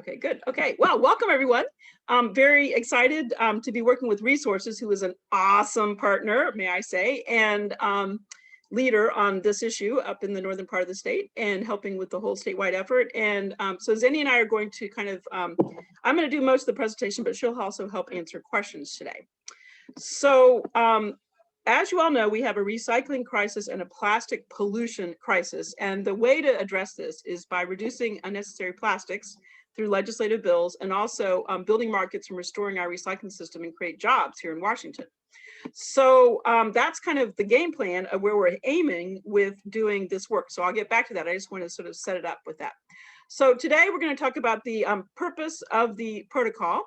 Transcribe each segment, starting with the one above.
Okay, good. Okay, well, welcome everyone. I'm very excited to be working with Resources, who is an awesome partner, may I say, and leader on this issue up in the northern part of the state and helping with the whole statewide effort. And so Zenny and I are going to kind of, I'm going to do most of the presentation, but she'll also help answer questions today. So as you all know, we have a recycling crisis and a plastic pollution crisis. And the way to address this is by reducing unnecessary plastics through legislative bills, and also building markets and restoring our recycling system and create jobs here in Washington. So that's kind of the game plan of where we're aiming with doing this work. So I'll get back to that. I just want to sort of set it up with that. So today we're going to talk about the purpose of the protocol.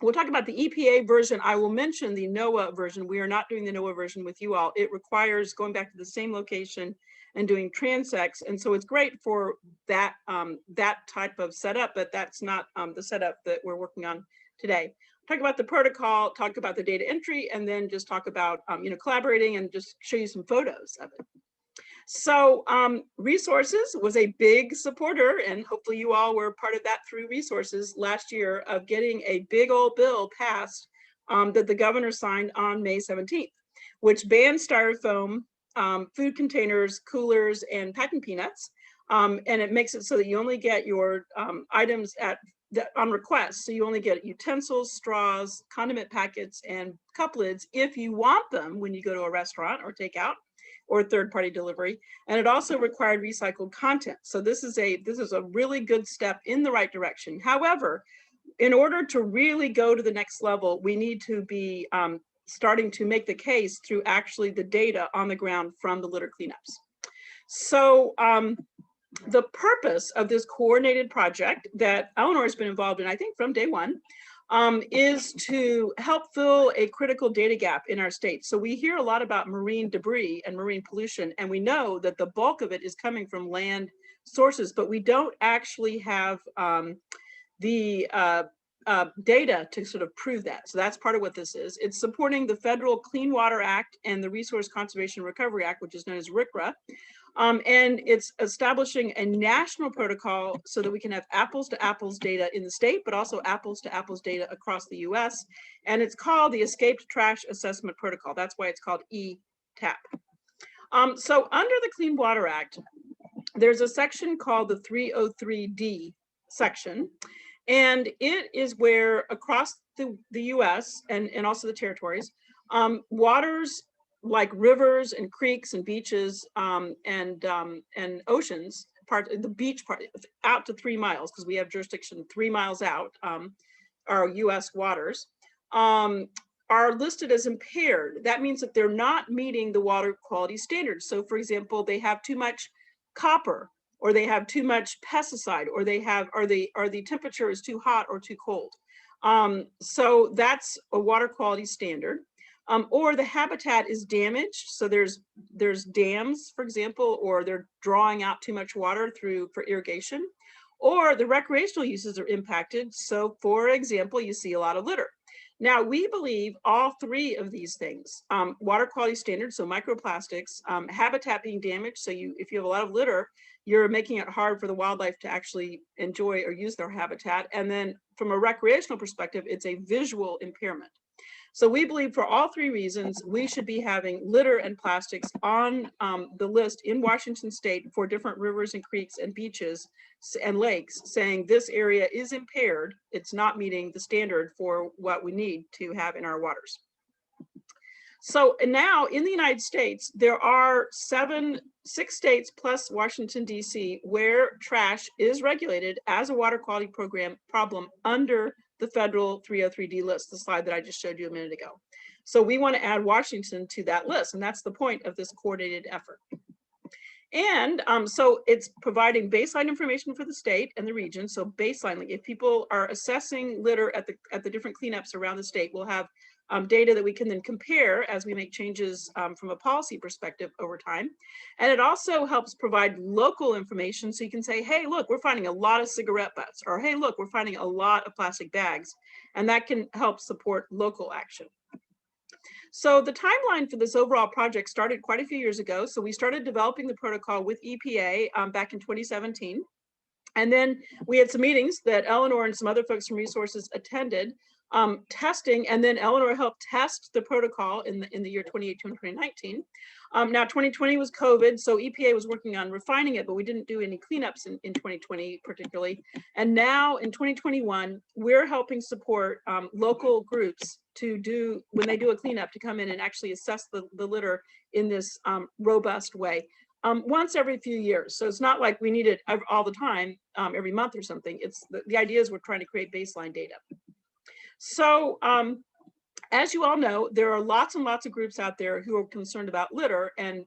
We'll talk about the EPA version. I will mention the NOAA version. We are not doing the NOAA version with you all. It requires going back to the same location and doing transects. And so it's great for that, that type of setup, but that's not the setup that we're working on today. Talk about the protocol, talk about the data entry, and then just talk about collaborating and just show you some photos of it. So Resources was a big supporter, and hopefully you all were part of that through Resources last year, of getting a big old bill passed that the governor signed on May 17th, which bans styrofoam, food containers, coolers, and packing peanuts. And it makes it so that you only get your items on request. So you only get utensils, straws, condiment packets, and cup lids if you want them when you go to a restaurant or takeout or third-party delivery. And it also required recycled content. So this is a really good step in the right direction. However, in order to really go to the next level, we need to be starting to make the case through actually the data on the ground from the litter cleanups. So the purpose of this coordinated project that Eleanor has been involved in, I think from day one, is to help fill a critical data gap in our state. So we hear a lot about marine debris and marine pollution, and we know that the bulk of it is coming from land sources, but we don't actually have the data to sort of prove that. So that's part of what this is. It's supporting the Federal Clean Water Act and the Resource Conservation Recovery Act, which is known as RCRA. And it's establishing a national protocol so that we can have apples to apples data in the state, but also apples to apples data across the US. And it's called the Escaped Trash Assessment Protocol. That's why it's called ETAP. So under the Clean Water Act, there's a section called the 303D section. And it is where across the US and also the territories, waters like rivers and creeks and beaches and oceans, the beach part out to 3 miles, because we have jurisdiction 3 miles out, our US waters, are listed as impaired. That means that they're not meeting the water quality standards. So for example, they have too much copper, or they have too much pesticide, or they have, or the temperature is too hot or too cold. So that's a water quality standard. Or the habitat is damaged. So there's dams, for example, or they're drawing out too much water for irrigation, or the recreational uses are impacted. So for example, you see a lot of litter. Now we believe all three of these things, water quality standards, so microplastics, habitat being damaged. So if you have a lot of litter, you're making it hard for the wildlife to actually enjoy or use their habitat. And then from a recreational perspective, it's a visual impairment. So we believe for all three reasons, we should be having litter and plastics on the list in Washington state for different rivers and creeks and beaches and lakes, saying this area is impaired. It's not meeting the standard for what we need to have in our waters. So now in the United States, there are 6 states plus Washington, D.C., where trash is regulated as a water quality problem under the federal 303D list, the slide that I just showed you a minute ago. So we want to add Washington to that list, and that's the point of this coordinated effort. And so it's providing baseline information for the state and the region. So baseline, like if people are assessing litter at the different cleanups around the state, we'll have data that we can then compare as we make changes from a policy perspective over time. And it also helps provide local information. So you can say, hey, look, we're finding a lot of cigarette butts, or hey, look, we're finding a lot of plastic bags. And that can help support local action. So the timeline for this overall project started quite a few years ago. So we started developing the protocol with EPA back in 2017. And then we had some meetings that Eleanor and some other folks from resources attended, testing, and then Eleanor helped test the protocol in the year 2018 and 2019. Now 2020 was COVID, so EPA was working on refining it, but we didn't do any cleanups in 2020 particularly. And now in 2021, we're helping support local groups to do, when they do a cleanup, to come in and actually assess the litter in this robust way. Once every few years. So it's not like we need it all the time, every month or something. It's the idea is we're trying to create baseline data. So as you all know, there are lots and lots of groups out there who are concerned about litter, and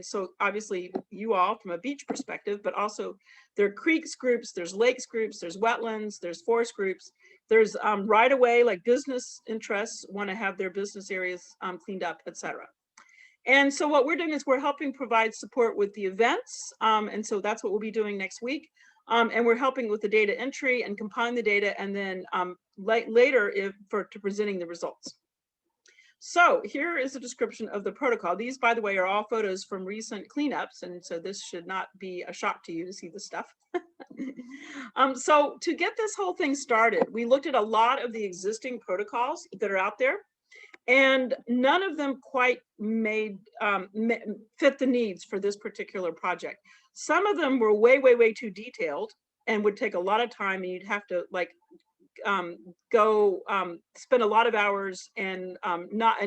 so obviously you all from a beach perspective, but also there are creeks groups, there's lakes groups, there's wetlands, there's forest groups, there's right away, like business interests want to have their business areas cleaned up, etc. And so what we're doing is we're helping provide support with the events. And so that's what we'll be doing next week. And we're helping with the data entry and compiling the data, and then later to presenting the results. So here is a description of the protocol. These, by the way, are all photos from recent cleanups. And so this should not be a shock to you to see this stuff. So to get this whole thing started, we looked at a lot of the existing protocols that are out there. And none of them quite fit the needs for this particular project. Some of them were way, way, way too detailed and would take a lot of time, and you'd have to like spend a lot of hours and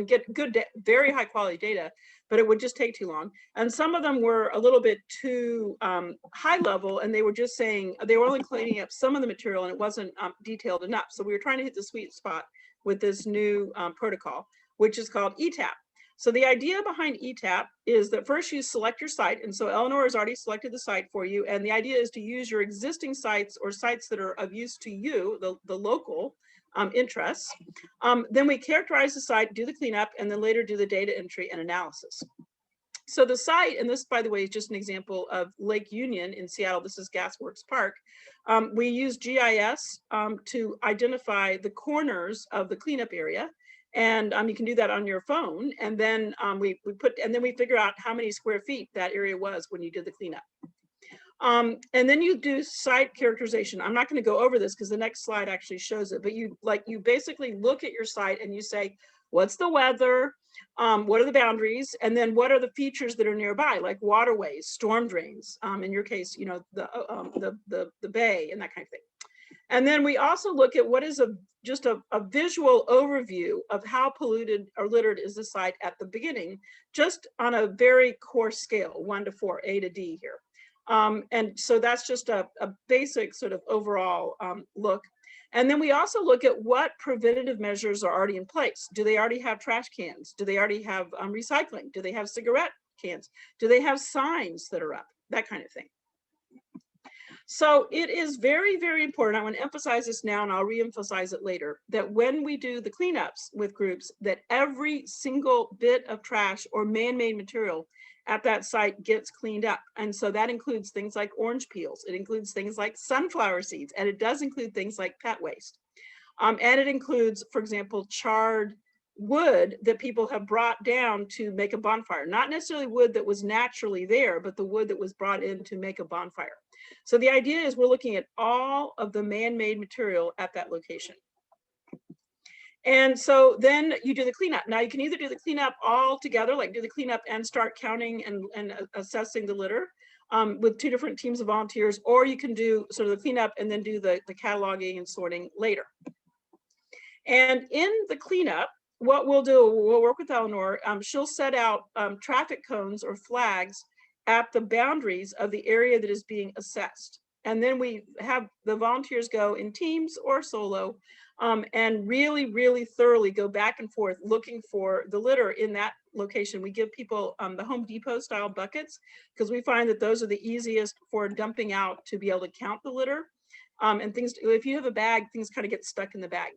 get good, very high quality data, but it would just take too long. And some of them were a little bit too high level, and they were just saying they were only cleaning up some of the material, and it wasn't detailed enough. So we were trying to hit the sweet spot with this new protocol, which is called ETAP. So the idea behind ETAP is that first you select your site. And so Eleanor has already selected the site for you. And the idea is to use your existing sites or sites that are of use to you, the local interests. Then we characterize the site, do the cleanup, and then later do the data entry and analysis. So the site, and this, by the way, is just an example of Lake Union in Seattle. This is Gasworks Park. We use GIS to identify the corners of the cleanup area. And you can do that on your phone. And then we figure out how many square feet that area was when you did the cleanup. And then you do site characterization. I'm not going to go over this because the next slide actually shows it, but you basically look at your site and you say, what's the weather? What are the boundaries? And then what are the features that are nearby, like waterways, storm drains, in your case, you know, the bay and that kind of thing. And then we also look at what is just a visual overview of how polluted or littered is the site at the beginning, just on a very coarse scale, 1 to 4, A to D here. And so that's just a basic sort of overall look. And then we also look at what preventative measures are already in place. Do they already have trash cans? Do they already have recycling? Do they have cigarette cans? Do they have signs that are up? That kind of thing. So it is very, very important. I want to emphasize this now, and I'll re-emphasize it later, that when we do the cleanups with groups, that every single bit of trash or man-made material at that site gets cleaned up. And so that includes things like orange peels. It includes things like sunflower seeds, and it does include things like pet waste. And it includes, for example, charred wood that people have brought down to make a bonfire. Not necessarily wood that was naturally there, but the wood that was brought in to make a bonfire. So the idea is we're looking at all of the man-made material at that location. And so then you do the cleanup. Now you can either do the cleanup all together, like do the cleanup and start counting and assessing the litter with 2 different teams of volunteers, or you can do sort of the cleanup and then do the cataloging and sorting later. And in the cleanup, what we'll do, we'll work with Eleanor. She'll set out traffic cones or flags at the boundaries of the area that is being assessed. And then we have the volunteers go in teams or solo and really, really thoroughly go back and forth looking for the litter in that location. We give people the Home Depot style buckets because we find that those are the easiest for dumping out to be able to count the litter. And things, if you have a bag, things kind of get stuck in the bag.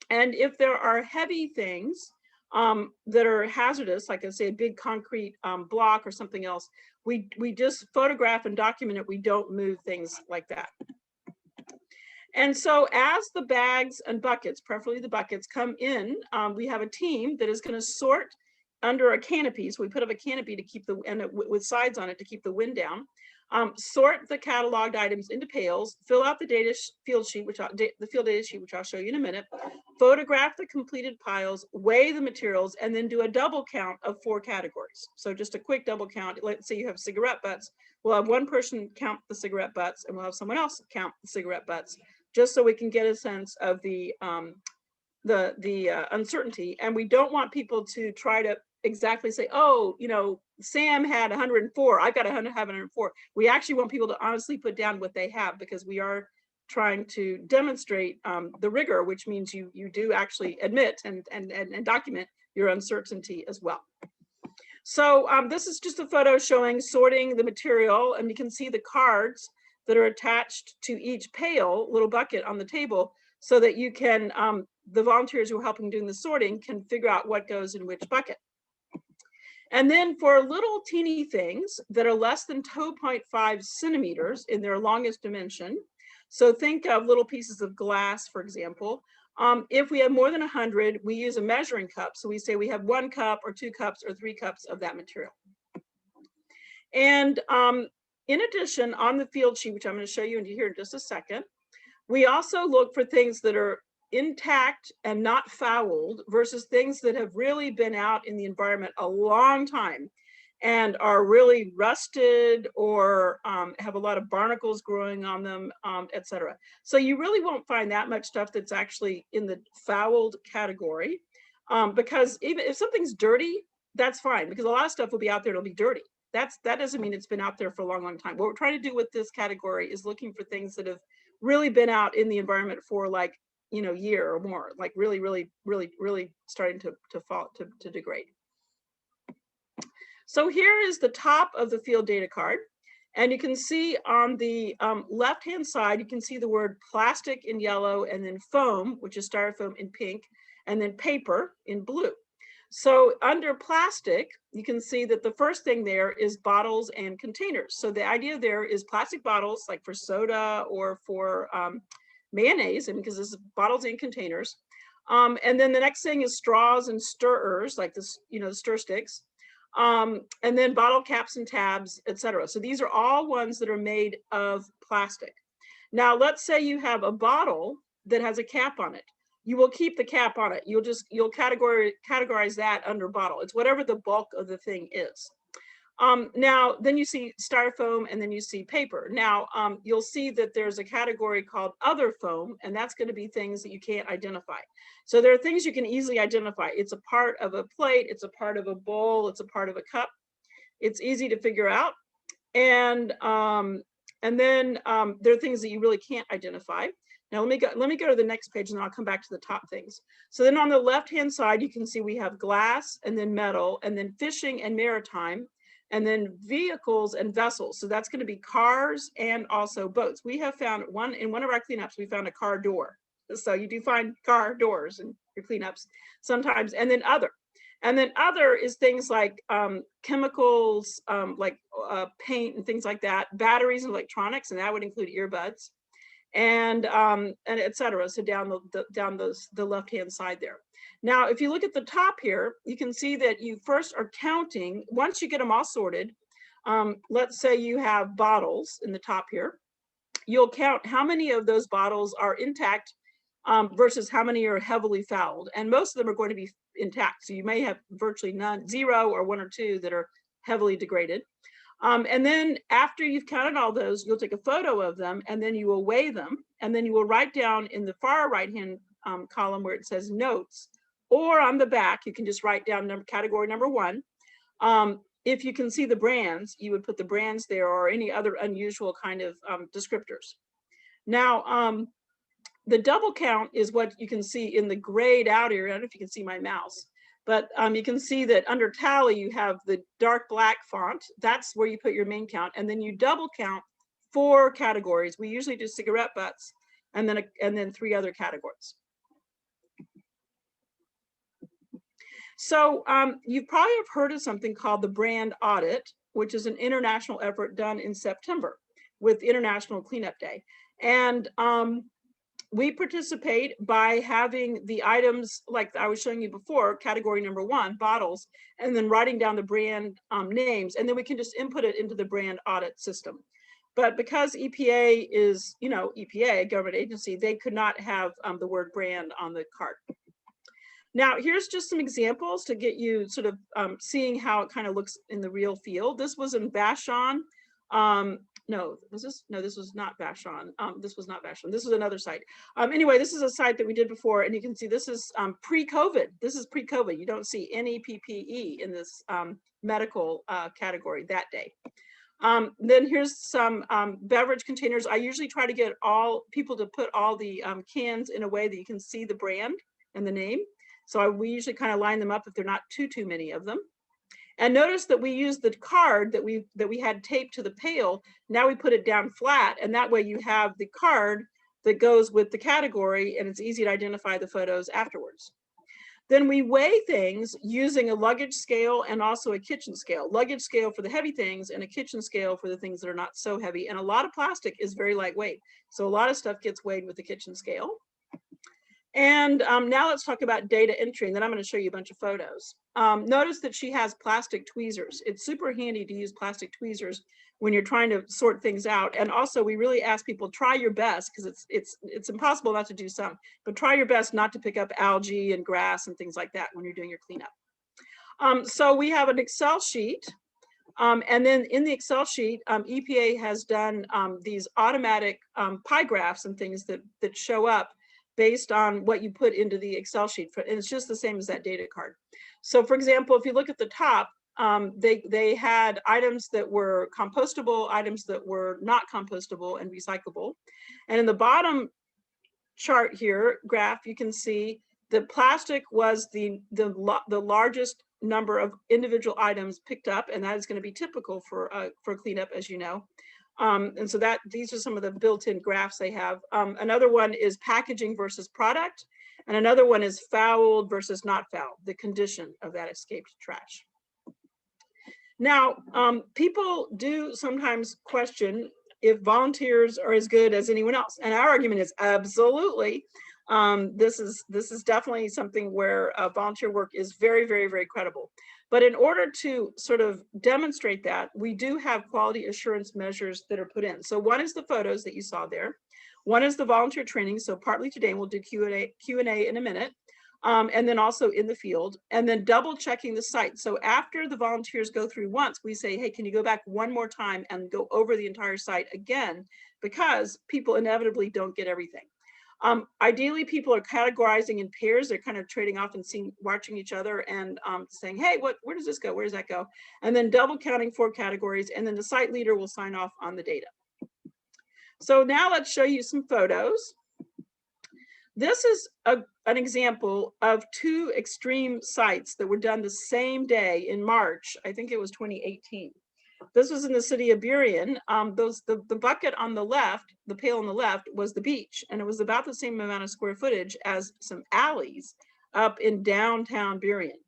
And if there are heavy things that are hazardous, like I say, a big concrete block or something else, we just photograph and document it. We don't move things like that. And so as the bags and buckets, preferably the buckets, come in, we have a team that is going to sort under a canopy. So we put up a canopy to keep with sides on it to keep the wind down. Sort the cataloged items into pails, fill out the data field sheet, the field data sheet, which I'll show you in a minute, photograph the completed piles, weigh the materials, and then do a double count of 4 categories. So just a quick double count. Let's say you have cigarette butts. We'll have one person count the cigarette butts, and we'll have someone else count the cigarette butts, just so we can get a sense of the uncertainty. And we don't want people to try to exactly say, oh, you know, Sam had 104, I got 104. We actually want people to honestly put down what they have, because we are trying to demonstrate the rigor, which means you do actually admit and document your uncertainty as well. So this is just a photo showing sorting the material, and you can see the cards that are attached to each pail, little bucket on the table, so that you can, the volunteers who are helping doing the sorting can figure out what goes in which bucket. And then for little teeny things that are less than 2.5 centimeters in their longest dimension, so think of little pieces of glass, for example. If we have more than 100, we use a measuring cup. So we say we have 1 cup or 2 cups or 3 cups of that material. And in addition, on the field sheet, which I'm going to show you here in just a second, we also look for things that are intact and not fouled versus things that have really been out in the environment a long time and are really rusted or have a lot of barnacles growing on them, etc. So you really won't find that much stuff that's actually in the fouled category, because even if something's dirty, that's fine, because a lot of stuff will be out there, it'll be dirty. That doesn't mean it's been out there for a long, long time. What we're trying to do with this category is looking for things that have really been out in the environment for, like, you know, year or more, like really, really, really, really starting to fall, to degrade. So here is the top of the field data card. And you can see on the left-hand side, you can see the word plastic in yellow, and then foam, which is styrofoam, in pink, and then paper in blue. So under plastic, you can see that the first thing there is bottles and containers. So the idea there is plastic bottles, like for soda or for mayonnaise, and because this is bottles and containers. And then the next thing is straws and stirrers, like this, you know, the stir sticks. And then bottle caps and tabs, etc. So these are all ones that are made of plastic. Now, let's say you have a bottle that has a cap on it. You will keep the cap on it. You'll categorize that under bottle. It's whatever the bulk of the thing is. Now, then you see styrofoam, and then you see paper. Now, you'll see that there's a category called other foam, and that's going to be things that you can't identify. So there are things you can easily identify. It's a part of a plate, it's a part of a bowl, it's a part of a cup. It's easy to figure out. And then there are things that you really can't identify. Now let me go to the next page, and then I'll come back to the top things. So then on the left-hand side, you can see we have glass, and then metal, and then fishing and maritime, and then vehicles and vessels. So that's going to be cars and also boats. We have found in one of our cleanups, we found a car door. So you do find car doors in your cleanups sometimes. And then other. And then other is things like chemicals, like paint and things like that, batteries and electronics, and that would include earbuds, and etc. So down the left-hand side there. Now, if you look at the top here, you can see that you first are counting, once you get them all sorted, let's say you have bottles in the top here, you'll count how many of those bottles are intact versus how many are heavily fouled. And most of them are going to be intact. So you may have virtually none, 0 or 1 or 2 that are heavily degraded. And then after you've counted all those, you'll take a photo of them, and then you will weigh them, and then you will write down in the far right-hand column where it says notes, or on the back, you can just write down category number 1. If you can see the brands, you would put the brands there, or any other unusual kind of descriptors. Now, the double count is what you can see in the grayed out area. I don't know if you can see my mouse, but you can see that under tally, you have the dark black font. That's where you put your main count. And then you double count 4 categories. We usually do cigarette butts, and then 3 other categories. So you probably have heard of something called the brand audit, which is an international effort done in September with International Cleanup Day. And we participate by having the items, like I was showing you before, category number 1, bottles, and then writing down the brand names, and then we can just input it into the brand audit system. But because EPA is, you know, EPA, a government agency, they could not have the word brand on the card. Now, here's just some examples to get you sort of seeing how it kind of looks in the real field. This was in Vashon. No, was this? No, this was not Vashon. This was not Vashon. This was another site. Anyway, this is a site that we did before, and you can see this is pre-COVID. This is pre-COVID. You don't see any PPE in this medical category that day. Then here's some beverage containers. I usually try to get all people to put all the cans in a way that you can see the brand and the name. So we usually kind of line them up if they're not too many of them. And notice that we use the card that we had taped to the pail. Now we put it down flat, and that way you have the card that goes with the category, and it's easy to identify the photos afterwards. Then we weigh things using a luggage scale and also a kitchen scale. Luggage scale for the heavy things and a kitchen scale for the things that are not so heavy. And a lot of plastic is very lightweight. So a lot of stuff gets weighed with the kitchen scale. And now let's talk about data entry, and then I'm going to show you a bunch of photos. Notice that she has plastic tweezers. It's super handy to use plastic tweezers when you're trying to sort things out. And also, we really ask people, try your best, because it's impossible not to do some, but try your best not to pick up algae and grass and things like that when you're doing your cleanup. So we have an Excel sheet. And then in the Excel sheet, EPA has done these automatic pie graphs and things that show up based on what you put into the Excel sheet. And it's just the same as that data card. So for example, if you look at the top, they had items that were compostable, items that were not compostable and recyclable. And in the bottom chart here, graph, you can see that plastic was the largest number of individual items picked up, and that is going to be typical for cleanup, as you know. And so these are some of the built-in graphs they have. Another one is packaging versus product, and another one is fouled versus not fouled, the condition of that escaped trash. Now, people do sometimes question if volunteers are as good as anyone else, and our argument is absolutely. This is definitely something where volunteer work is very, very, very credible. But in order to sort of demonstrate that, we do have quality assurance measures that are put in. So one is the photos that you saw there. One is the volunteer training. So partly today, and we'll do Q&A in a minute. And then also in the field, and then double checking the site. So after the volunteers go through once, we say, hey, can you go back one more time and go over the entire site again? Because people inevitably don't get everything. Ideally, people are categorizing in pairs. They're kind of trading off and watching each other and saying, hey, where does this go? Where does that go? And then double counting 4 categories. And then the site leader will sign off on the data. So now let's show you some photos. This is an example of 2 extreme sites that were done the same day in March. I think it was 2018. This was in the city of Burien. The bucket on the left, the pail on the left, was the beach, and it was about the same amount of square footage as some alleys up in downtown Burien,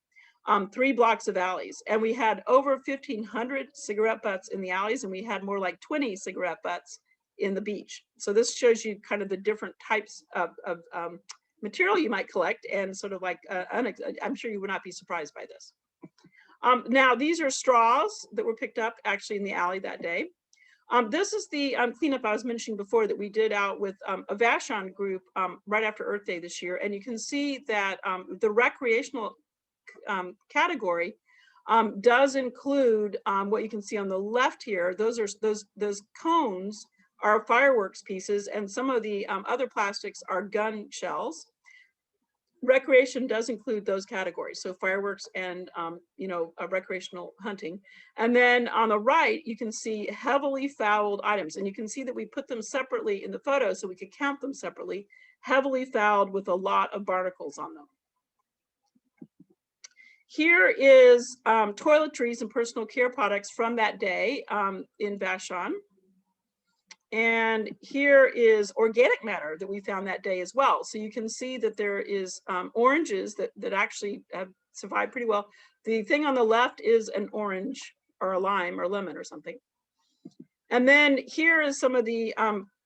3 blocks of alleys. And we had over 1,500 cigarette butts in the alleys, and we had more like 20 cigarette butts in the beach. So this shows you kind of the different types of material you might collect, and sort of like, I'm sure you would not be surprised by this. Now, these are straws that were picked up actually in the alley that day. This is the cleanup I was mentioning before that we did out with a Vashon group right after Earth Day this year. And you can see that the recreational category does include what you can see on the left here. Those cones are fireworks pieces, and some of the other plastics are gun shells. Recreation does include those categories, so fireworks and recreational hunting. And then on the right, you can see heavily fouled items, and you can see that we put them separately in the photo so we could count them separately. Heavily fouled with a lot of barnacles on them. Here is toiletries and personal care products from that day in Vashon. And here is organic matter that we found that day as well. So you can see that there is oranges that actually have survived pretty well. The thing on the left is an orange or a lime or lemon or something. And then here is some of the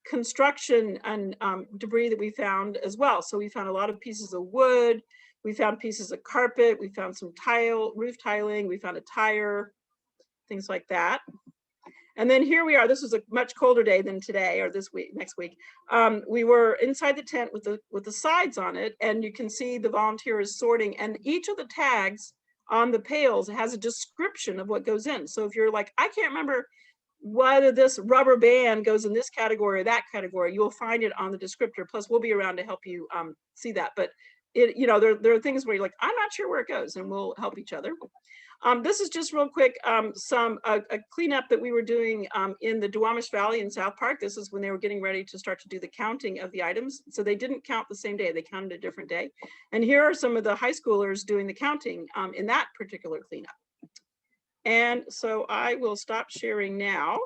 construction and debris that we found as well. So we found a lot of pieces of wood. We found pieces of carpet. We found some roof tiling. We found a tire, things like that. And then here we are. This was a much colder day than today or this week, next week. We were inside the tent with the sides on it, and you can see the volunteers sorting, and each of the tags on the pails has a description of what goes in. So if you're like, I can't remember whether this rubber band goes in this category or that category, you'll find it on the descriptor. Plus, we'll be around to help you see that. But it, you know, there are things where you're like, I'm not sure where it goes, and we'll help each other. This is just real quick, a cleanup that we were doing in the Duwamish Valley in South Park. This is when they were getting ready to start to do the counting of the items. So they didn't count the same day, they counted a different day. And here are some of the high schoolers doing the counting in that particular cleanup. And so I will stop sharing now.